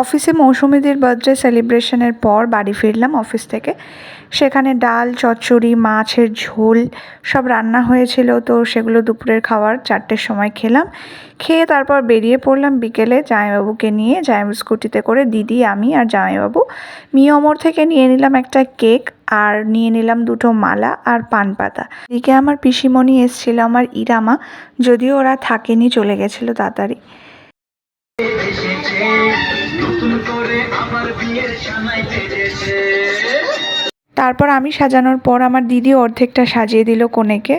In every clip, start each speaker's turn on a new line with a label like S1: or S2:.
S1: অফিসে মৌসুমীদির বার্থডে সেলিব্রেশনের পর বাড়ি ফিরলাম অফিস থেকে। সেখানে ডাল, চচ্চড়ি, মাছের ঝোল সব রান্না হয়েছিল, তো সেগুলো দুপুরের খাবার 4টের সময় খেলাম। খেয়ে তারপর বেরিয়ে পড়লাম বিকেলে জামাইবাবুকে নিয়ে। জামাইবাবু স্কুটিতে করে, দিদি, আমি আর জামাইবাবু। মিয়মোর থেকে নিয়ে নিলাম একটা কেক আর নিয়ে নিলাম 2টো মালা আর পান পাতা। এদিকে আমার পিসিমণি এসেছিল, আমার ইরামা, যদিও ওরা থাকেনি, চলে গেছিলো তাড়াতাড়ি। তারপর আমি সাজানোর পর আমার দিদি অর্ধেকটা সাজিয়ে দিল কনেকে।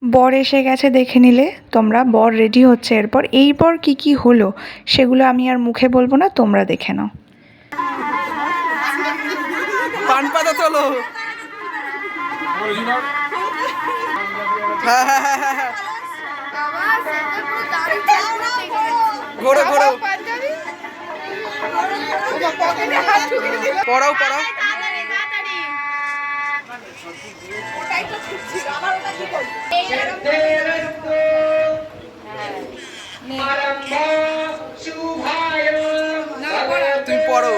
S1: বর এসে গেছে, দেখে নিলে তোমরা। বর রেডি হচ্ছে। এরপর এইপর কি হলো সেগুলো আমি আর মুখে বলবো না, তোমরা দেখে নাও।
S2: পান পাতা চলো। ঘোরো ঘোরো, পড়াও পড়াও। তুই পড়ো।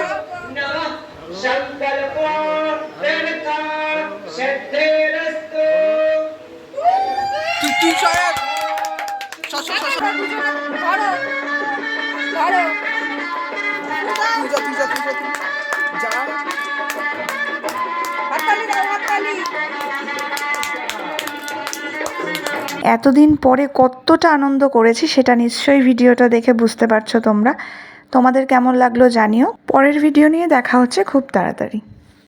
S1: এতদিন পরে কতটা আনন্দ করেছি সেটা নিশ্চয়ই ভিডিওটা দেখে বুঝতে পারছো তোমরা। তোমাদের কেমন লাগলো জানিও। পরের ভিডিও নিয়ে দেখা হচ্ছে খুব তাড়াতাড়ি।